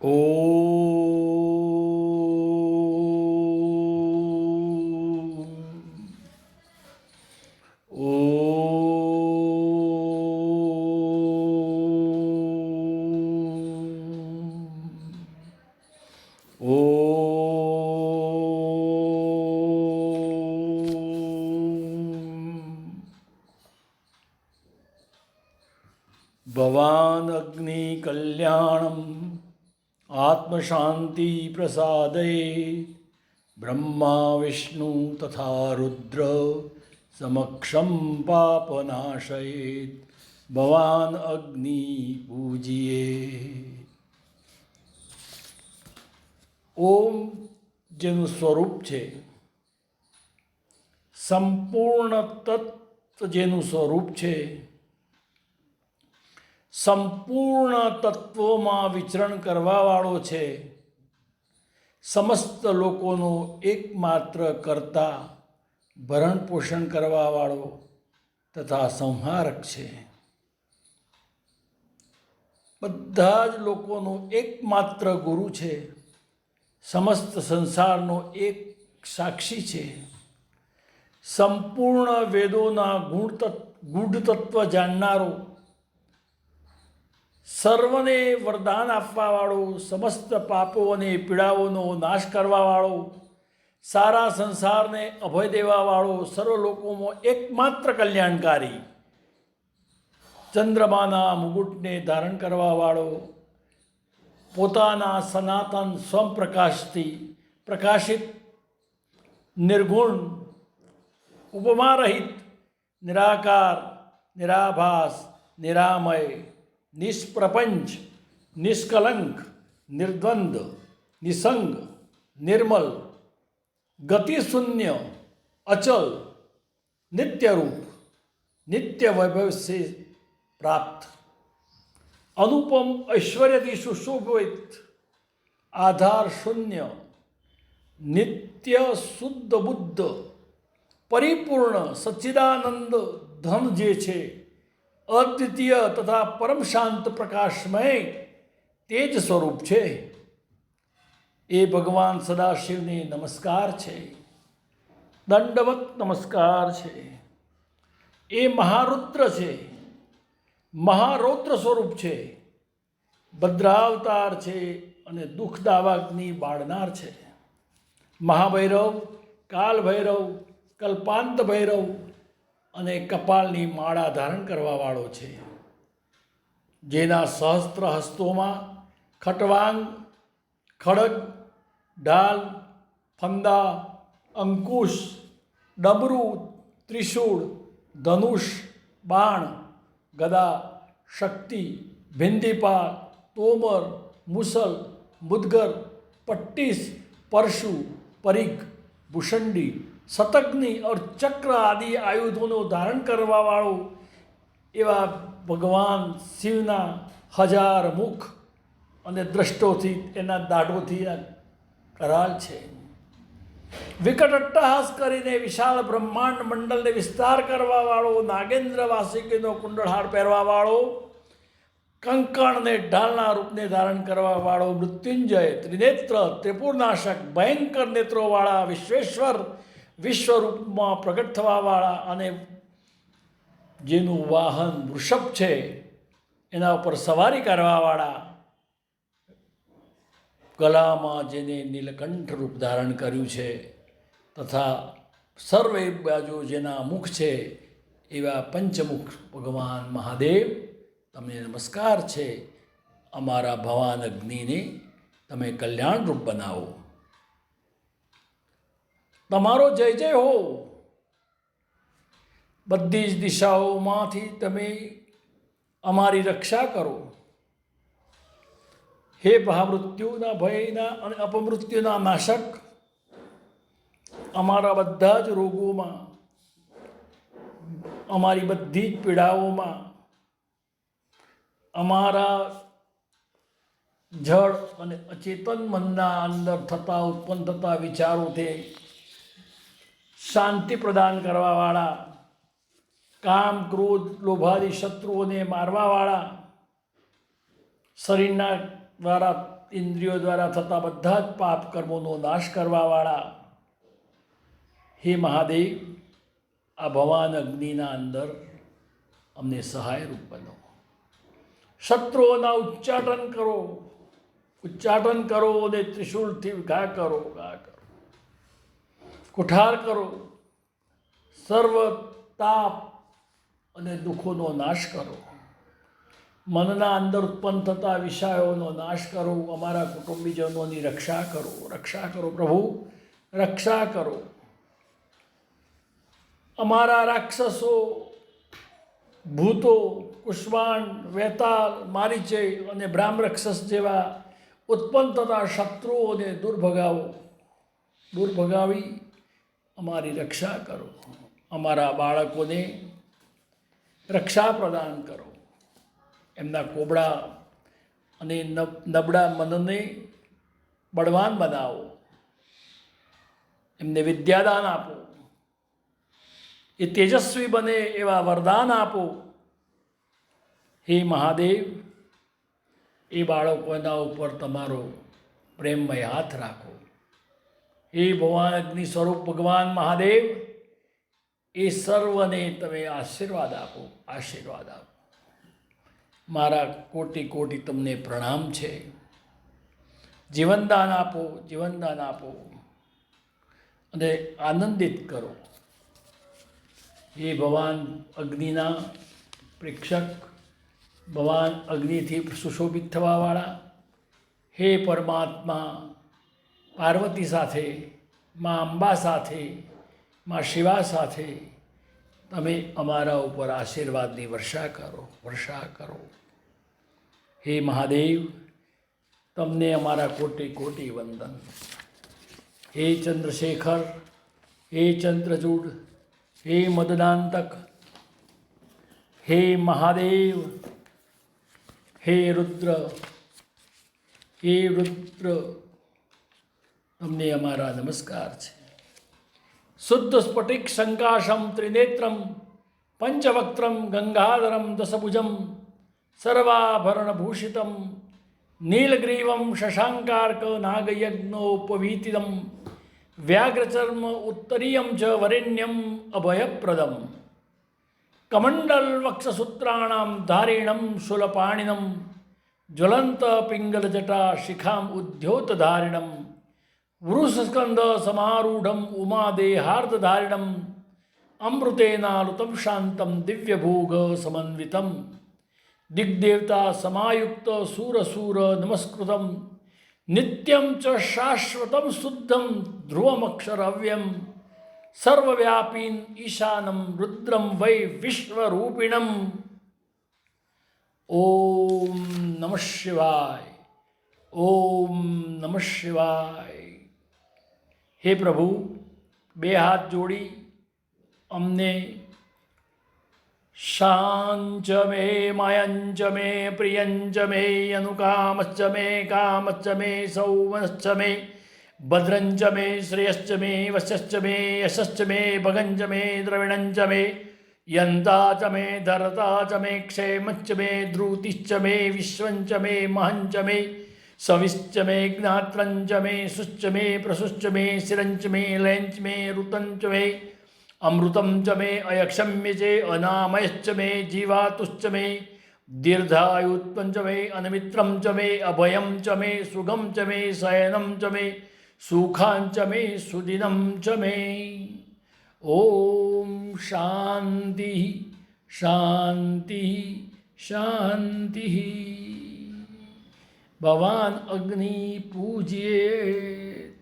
ઓમ ભવાન અગ્નિ કલ્યાણમ આત્મશાંતિ પ્રસાદયે બ્રહ્મા વિષ્ણુ તથા રુદ્ર સમક્ષમ પાપનાશયેત ભવાન અગ્નિ પૂજ્યે. ઓમ જેનું સ્વરૂપ છે, સંપૂર્ણ તત્વ જેનું સ્વરૂપ છે, સંપૂર્ણ તત્વોમાં વિચરણ કરવાવાળો છે, સમસ્ત લોકોનો એકમાત્ર કર્તા, ભરણ પોષણ કરવાવાળો તથા સંહારક છે. બધા જ લોકોનો એકમાત્ર ગુરુ છે, સમસ્ત સંસારનો એક સાક્ષી છે, સંપૂર્ણ વેદોના ગૂઢ તત્વ જાણનારો, સર્વને વરદાન આપવાવાળો, સમસ્ત પાપો અને પીડાઓનો નાશ કરવાવાળો, સારા સંસારને અભય દેવાવાળો, સર્વ લોકોમાં એકમાત્ર કલ્યાણકારી, ચંદ્રમાના મુગુટને ધારણ કરવાવાળો, પોતાના સનાતન સ્વપ્રકાશથી પ્રકાશિત, નિર્ગુણ, ઉપમારહિત, નિરાકાર, નિરાભાસ, નિરામય, નિષ્પ્રપંચ, નિષ્કલંક, નિર્દ્વંદ, નિસંગ, નિર્મલ, ગતિશૂન્ય, અચલ, નિત્યરૂપ, નિત્ય વૈભવ से प्राप्त, अनुपम ऐश्वर्यથી સુશોભિત, આધાર શૂન્ય, નિત્ય શુદ્ધ બુદ્ધ, પરિપૂર્ણ સચ્ચિદાનંદ ધન જે છે, અદ્વિતીય તથા પરમ શાંત પ્રકાશમય તેજ સ્વરૂપ છે, એ ભગવાન સદાશિવને નમસ્કાર છે, દંડવત નમસ્કાર છે. એ મહારુદ્ર છે, મહારૌદ્ર સ્વરૂપ છે, ભદ્રાવતાર છે અને દુઃખ દાવાગ્નિ બાળનાર છે. મહાભૈરવ, કાલભૈરવ, કલ્પાંત ભૈરવ અને કપાળની માળા ધારણ કરવાવાળો છે, જેના સહસ્ત્ર હસ્તોમાં ખટવાંગ, ખડગ, ઢાલ, ફંદા, અંકુશ, ડમરું, ત્રિશૂળ, ધનુષ, બાણ, ગદા, શક્તિ, ભિંદીપાલ, તોમર, મુસલ, મુદગર, પટ્ટીસ, પરશુ, પરિઘ, ભૂષંડી, શતગ્નિ और ચક્ર આદિ આયુધોનો ધારણ કરવાવાળો એવા ભગવાન શિવના 1000 મુખ અને દ્રષ્ટોથી, એના દાઢોથી કરાલ છે. વિકટ અટ્ટહાસ કરીને વિશાળ બ્રહ્માંડ મંડળને વિસ્તાર કરવાવાળો, નાગેન્દ્ર વાસિકીનો કુંડળહાર પહેરવાવાળો, કંકણને ઢાલના રૂપને ધારણ કરવાવાળો, મૃત્યુંજય, ત્રિનેત્ર, ત્રિપુરનાશક, ભયંકર નેત્રોવાળા, વિશ્વેશ્વર, વિશ્વરૂપમાં પ્રગટ થવાવાળા અને જેનું વાહન વૃષભ છે, એના ઉપર સવારી કરવાવાળા, ગલામાં જેને નીલકંઠ રૂપ ધારણ કર્યું છે તથા સર્વે બાજુ જેના મુખ છે, એવા પંચમુખ ભગવાન મહાદેવ તમને નમસ્કાર છે. અમારા ભવાન અગ્નિને તમે કલ્યાણરૂપ બનાવો. તમારો જય જય હો. બધી જ દિશાઓમાંથી તમે અમારી રક્ષા કરો. હે મહામૃત્યુના ભયના અને અપમૃત્યુના નાશક, અમારા બધા જ રોગોમાં, અમારી બધી જ પીડાઓમાં, અમારા જળ અને અચેતન મનના અંદર ઉત્પન્ન થતા વિચારોથી શાંતિ પ્રદાન કરવાવાળા, કામ, ક્રોધ, લોભાદી શત્રુઓને મારવાવાળા, શરીરના દ્વારા ઇન્દ્રિયો દ્વારા થતા બધા જ પાપ કર્મોનો નાશ કરવાવાળા હે મહાદેવ, આ ભવાન અગ્નિના અંદર અમને સહાયરૂપ બનો. શત્રુઓના ઉચ્ચાટન કરો અને ત્રિશૂળથી ઘા કરો, કુઠાર કરો. સર્વ તાપ અને દુઃખોનો નાશ કરો. મનના અંદર ઉત્પન્ન થતા વિષયોનો નાશ કરો. અમારા કુટુંબીજનોની રક્ષા કરો પ્રભુ, રક્ષા કરો. અમારા રાક્ષસો, ભૂતો, કુષ્માંડ, વેતાલ, મારીચય અને બ્રાહ્મરક્ષસ જેવા ઉત્પન્ન થતા શત્રુઓને દૂર ભગાવી અમારી રક્ષા કરો. અમારા બાળકોને રક્ષા પ્રદાન કરો. એમના કોબળા અને નબળા મનને બળવાન બનાવો. એમને વિદ્યાદાન આપો. એ તેજસ્વી બને એવા વરદાન આપો. હે મહાદેવ, એ બાળકોના ઉપર તમારો પ્રેમમય હાથ રાખો. હે ભગવાન અગ્નિ સ્વરૂપ ભગવાન મહાદેવ, એ સર્વને તમે આશીર્વાદ આપો. મારા કોટી કોટી તમને પ્રણામ છે. જીવનદાન આપો અને આનંદિત કરો. હે ભગવાન અગ્નિના પ્રેક્ષક, ભગવાન અગ્નિથી સુશોભિત થવાવાળા, હે પરમાત્મા, પાર્વતી સાથે, મા અંબા સાથે, મા શિવા સાથે તમે અમારા ઉપર આશીર્વાદની વર્ષા કરો. હે મહાદેવ, તમને અમારા કોટી કોટી વંદન. હે ચંદ્રશેખર, હે ચંદ્રચૂડ, હે મદનાંતક, હે મહાદેવ, હે રુદ્ર, તમને અમારા નમસ્કાર છે. શુદ્ધ સ્ફટિક શંકાશમ ત્રિનેત્રમ પંચવક્ત્રમ ગંગાધરમ દશભુજમ સર્વાભરણભૂષિતમ નીલગ્રીવમ શશાંકાર્ક નાગયજ્ઞોપવીતિદમ વ્યાઘ્રચર્મ ઉત્તરીયમ ચ વરેણ્યમ અભયપ્રદમ કમંડલવક્ષસૂત્રાણામ ધારિણમ શૂલપાણિનમ જ્વલંત પિંગલજટા શિખામ ઉદ્યોતધારિણમ વૃષસ્કંદ સમારૂઢમ ઉમાદેહાર્ધધારિણમ અમૃતેનાલુતમ શાંતમ દિવ્યભોગ સમન્વિતમ દિગ્દેવતા સમાયુક્ત સુરસૂર નમસ્કૃતમ નિત્યમ ચ શાશ્વતમ શુદ્ધમ ધ્રુવમક્ષરવ્યમ સર્વવ્યાપીન ઈશાનમ રુદ્રમ વૈ વિશ્વરૂપિણમ. ઓમ નમઃ શિવાય. ઓમ નમઃ શિવાય. હે પ્રભુ, બે હાથ જોડી અમને શાંચ મે માયંચ મે પ્રિયંચ મે અનુકામશ્ચ મે કામશ્ચ મે સૌમનશ્ચ મે ભદ્રંચ મે શ્રેયશ્ચ મે વશ્યશ્ચ મે યશશ્ચ મે ભગંચ મે દ્રવિણંચ મે યંતા ચ મે ધરતા ચ મે ક્ષેમશ્ચ મે ધ્રુતિશ્ચ મે વિશ્વંચ મે મહંચ મે સવિશ્ચ મે જ્ઞાત્રંચ મે શુશ્ચ મે પ્રશુશ્ચ મે શિરંચ મે લયંચ મે ઋતંચ મે અમૃતમ ચ મે અયક્ષમ્ય ચે અનામયશ્ચ મે જીવાતુશ્ચ મે દીર્ઘાયુત્વં ચ મે અનમિત્રમ ચ મે અભયમ ચ મે સુગમ ચ મે શયનમ ચ મે સુખાં ચ મે સુદિનમ ચ મે. ઓમ શાંતિ શાંતિ શાંતિ. ભવાન અગ્નિ પૂજ્યે.